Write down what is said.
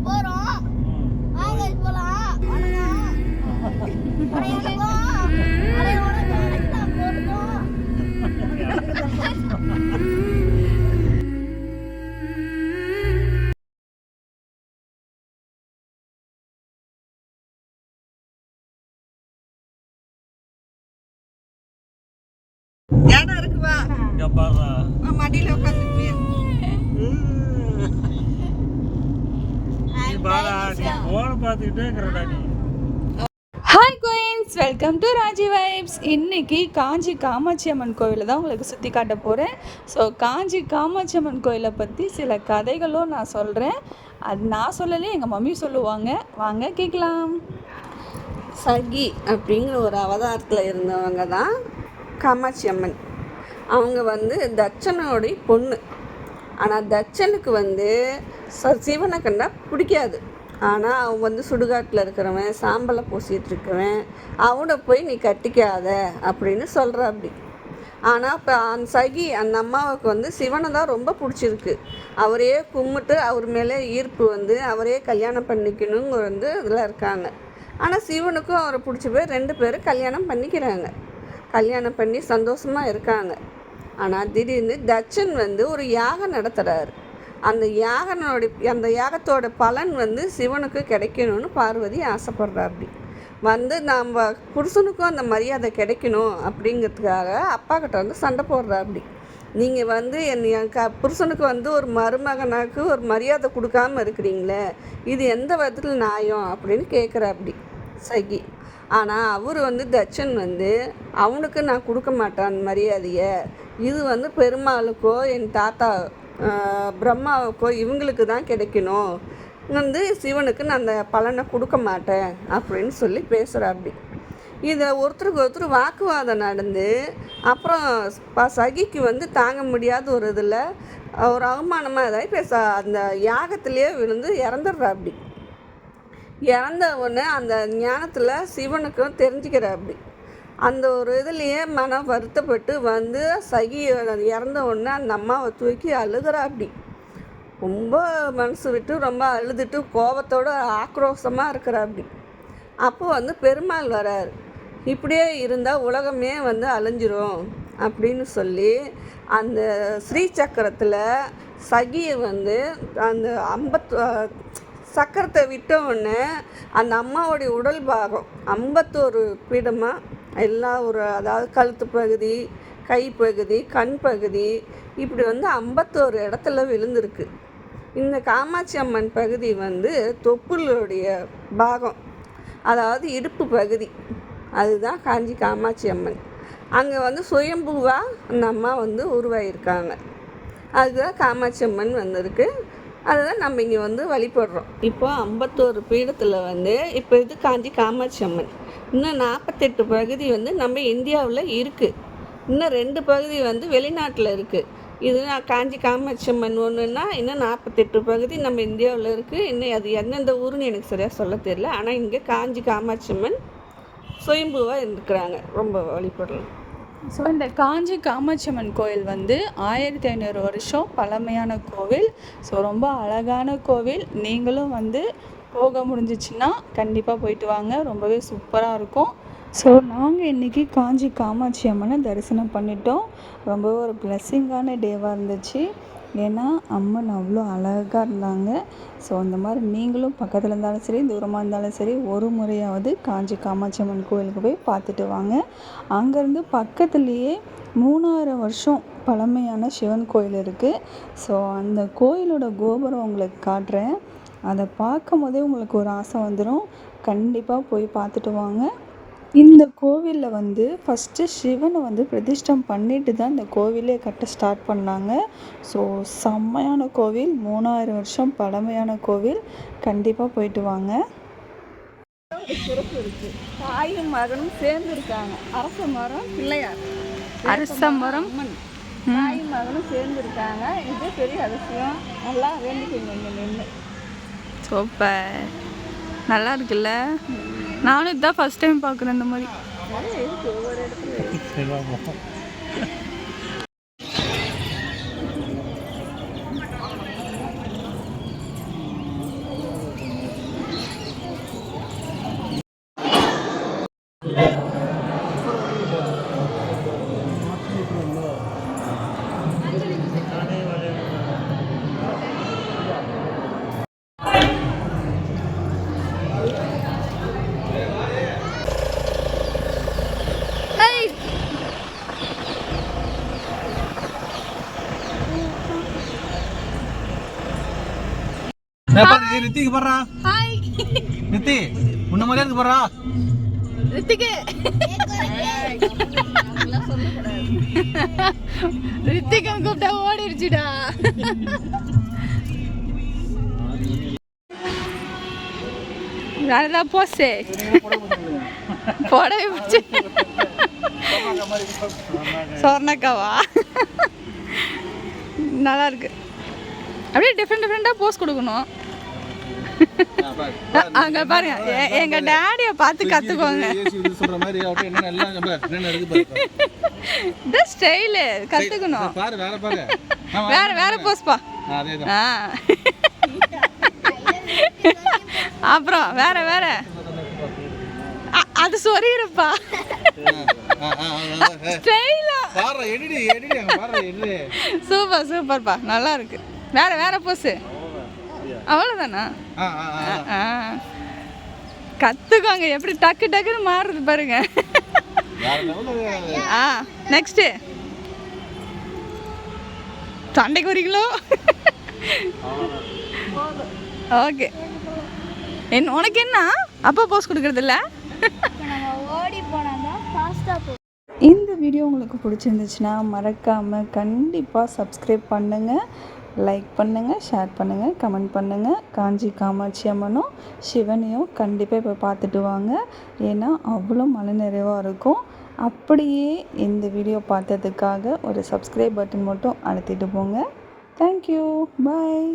போறோம். வாங்க போலாம். இடம் இருக்குவா மடியில உட்காந்துப்பியா hi queens, welcome to Raji vibes. இன்றைக்கி காஞ்சி காமாட்சி அம்மன் கோவிலை தான் உங்களுக்கு சுற்றி காட்ட போகிறேன். ஸோ காஞ்சி காமாட்சி அம்மன் கோயிலை பற்றி சில கதைகளும் நான் சொல்கிறேன். அது நான் சொல்லலே, எங்கள் மம்மி சொல்லுவாங்க. வாங்க கேட்கலாம். சகி அப்படிங்கிற ஒரு அவதாரத்தில் இருந்தவங்க தான் காமாட்சி அம்மன். அவங்க தட்சனோடைய பொண்ணு. ஆனால் தட்சனுக்கு சிவனை கண்டா பிடிக்காது. ஆனால் அவன் சுடுகாட்டில் இருக்கிறவன், சாம்பலை பூசிகிட்டு இருக்கிறவன், அவனை போய் நீ கட்டிக்காத அப்படின்னு சொல்கிற அப்படி. ஆனால் இப்போ அந்த சகி அந்த அம்மாவுக்கு சிவனை தான் ரொம்ப பிடிச்சிருக்கு. அவரையே கும்பிட்டு அவர் மேலே ஈர்ப்பு அவரே கல்யாணம் பண்ணிக்கணுங்க இதில் இருக்காங்க. ஆனால் சிவனுக்கும் அவரை பிடிச்சி போய் 2 பேரும் கல்யாணம் பண்ணிக்கிறாங்க. கல்யாணம் பண்ணி சந்தோஷமாக இருக்காங்க. ஆனால் திடீர்னு தட்சன் ஒரு யாகம் நடத்துகிறாரு. அந்த யாகத்தோட பலன் சிவனுக்கு கிடைக்கணும்னு பார்வதி ஆசைப்படுறா. அப்படி நம்ம புருஷனுக்கும் அந்த மரியாதை கிடைக்கணும் அப்படிங்கிறதுக்காக அப்பா கிட்ட சண்டை போடுறா. அப்படி நீங்கள் என் புருஷனுக்கு ஒரு மருமகனாக்கு ஒரு மரியாதை கொடுக்காமல் இருக்கிறீங்களே, இது எந்த விதத்தில் நியாயம் அப்படின்னு கேட்குறா அப்படி சகி. ஆனால் அவர் தட்சன் அவனுக்கு நான் கொடுக்க மாட்டேன் அந்த மரியாதையை. இது பெருமாளுக்கோ என் தாத்தா பிரம்மாவுக்கோ இவங்களுக்கு தான் கிடைக்கணும். சிவனுக்கு நான் அந்த பலனை கொடுக்க மாட்டேன் அப்படின்னு சொல்லி பேசுகிறா. அப்படி இதை ஒருத்தருக்கு ஒருத்தர் வாக்குவாதம் நடந்து அப்புறம் சகிக்கு தாங்க முடியாத ஒரு இதில் ஒரு அவமானமாக ஏதாவது அந்த யாகத்திலேயே விழுந்து இறந்துடுறா. அப்படி இறந்த உடனே அந்த ஞானத்தில் சிவனுக்கும் தெரிஞ்சுக்கிற. அப்படி அந்த ஒரு இதுலேயே மனம் வருத்தப்பட்டு சகி இறந்த உடனே அந்த அம்மாவை தூக்கி அழுகிறா. அப்படி ரொம்ப மனசு விட்டு ரொம்ப அழுதுட்டு கோபத்தோடு ஆக்ரோஷமாக இருக்கிறா. அப்படி அப்போ பெருமாள் வராரு. இப்படியே இருந்தால் உலகமே அழிஞ்சிரும் அப்படின்னு சொல்லி அந்த ஸ்ரீ சக்கரத்தில் சகியை அந்த சக்கரத்தை விட்டவுடனே அந்த அம்மாவுடைய உடல் பாகம் 51 பீடமாக எல்லாம் அதாவது கழுத்து பகுதி, கை பகுதி, கண் பகுதி இப்படி 51 இடத்துல விழுந்திருக்கு. இந்த காமாட்சி அம்மன் பகுதி தொப்புளுடைய பாகம், அதாவது இடுப்பு பகுதி. அதுதான் காஞ்சி காமாட்சி அம்மன். அங்கே சுயம்புவாக அந்த அம்மா உருவாகியிருக்காங்க. அதுதான் காமாட்சி அம்மன் வந்திருக்கு. அதுதான் நம்ம இங்கே வழிபடுறோம். இப்போ 51 பீடத்தில் இப்போ இது காஞ்சி காமாட்சி அம்மன். இன்னும் 48 பகுதி நம்ம இந்தியாவில் இருக்குது. இன்னும் 2 பகுதி வெளிநாட்டில் இருக்குது. இது காஞ்சி காமாட்சி அம்மன் ஒன்றுன்னா இன்னும் 48 பகுதி நம்ம இந்தியாவில் இருக்குது. இன்னும் அது எந்தெந்த ஊருன்னு எனக்கு சரியாக சொல்ல தெரியல. ஆனால் இங்கே காஞ்சி காமாட்சி அம்மன் சுயம்புவாக இருக்கிறாங்க. ரொம்ப வழிபடுறோம். ஸோ இந்த காஞ்சி காமாட்சி அம்மன் கோயில் 1500 வருஷம் பழமையான கோவில். ஸோ ரொம்ப அழகான கோவில். நீங்களும் போக முடிஞ்சிச்சின்னா கண்டிப்பாக போயிட்டு வாங்க. ரொம்பவே சூப்பராக இருக்கும். ஸோ நாங்கள் இன்றைக்கி காஞ்சி காமாட்சி அம்மனை தரிசனம் பண்ணிட்டோம். ரொம்பவே ஒரு பிளெஸ்ஸிங்கான டேவாக இருந்துச்சு. ஏன்னா அம்மன் அவ்வளோ அழகாக இருந்தாங்க. ஸோ அந்த மாதிரி நீங்களும் பக்கத்தில் இருந்தாலும் சரி, தூரமாக இருந்தாலும் சரி, ஒரு முறையாவது காஞ்சி காமாட்சி அம்மன் கோயிலுக்கு போய் பார்த்துட்டு வாங்க. அங்கேருந்து பக்கத்துலேயே 3000 வருஷம் பழமையான சிவன் கோயில் இருக்குது. ஸோ அந்த கோயிலோட கோபுரம் உங்களுக்கு காட்டுறேன். அதை பார்க்கும் போதே உங்களுக்கு ஒரு ஆசை வந்துடும். கண்டிப்பாக போய் பார்த்துட்டு வாங்க. இந்த கோவிலில் ஃபஸ்ட்டு சிவனை பிரதிஷ்டம் பண்ணிட்டு தான் இந்த கோவிலே கட்ட ஸ்டார்ட் பண்ணாங்க. ஸோ செம்மையான கோவில், 3000 வருஷம் பழமையான கோவில். கண்டிப்பாக போயிட்டு வாங்க. சிறப்பு இருக்குது. தாயும் மகனும் சேர்ந்து இருக்காங்க. அரச மரம் பிள்ளையார், அரச மரம் தாயும் மகனும் சேர்ந்து இருக்காங்க. இது பெரிய அதிசயம். நல்லா வேண்டிக்கோங்க இங்கே நின்று. சூப்பர், நல்லா இருக்குல்ல. நானும் இதுதான் ஃபஸ்ட் டைம் பார்க்குறேன் இந்த மாதிரி. நிறைய இருக்குது ஒவ்வொரு இடத்துல. ரித்திக்கு போடுறா. ஹாய் ரித்தி முன்ன மாதிரியே இருக்கு போடுறா. ரித்திக்கு ரித்திகன் கூப்பிட்டா ஓடிடுச்சுடா. வேறதா போசே போடவே போச்சு. சொர்ணக்காவா நல்லா இருக்கு. அப்படியே டிஃப்ரெண்டாக போஸ் கொடுக்கணும். அங்க பாருங்க எங்க டேடியை பார்த்து கத்துக்கோங்க. சொல்ற மாதிரி அவட்ட என்ன எல்லாம் என்ன இருக்கு பாரு. இந்த ஸ்டைல் கத்துக்கணும். பாரு வேற பாரு. வேற போஸ்பா. அதேதான். அப்புறம் வேற அது சொரியிருப்பா. ஸ்டைலா பாரு எடிடி அங்க பாரு எடி. சூப்பர்ப்பா நல்லா இருக்கு. வேற போஸ். அவ்வளோதானா? கத்துக்கோங்க எப்படி டக்குன்னு மாறுது பாருங்க. நெக்ஸ்ட் சண்டைக்கு வரீங்களோ? ஓகே. உனக்கு என்ன அப்பா போஸ் கொடுக்கறது இல்ல? ஓடி போனாதான் ஃபாஸ்டா போ. இந்த வீடியோ உங்களுக்கு பிடிச்சிருந்துச்சுன்னா மறக்காமல் கண்டிப்பாக சப்ஸ்கிரைப் பண்ணுங்கள், லைக் பண்ணுங்கள், ஷேர் பண்ணுங்கள், கமெண்ட் பண்ணுங்கள். காஞ்சி காமாட்சி அம்மனும் சிவனையும் கண்டிப்பாக இப்போ பார்த்துட்டு வாங்க. ஏன்னா அவ்வளோ மன நிறைவாக இருக்கும். அப்படியே இந்த வீடியோ பார்த்ததுக்காக ஒரு சப்ஸ்கிரைப் பட்டன் மட்டும் அழுத்திட்டு போங்க. தேங்க்யூ. பாய்.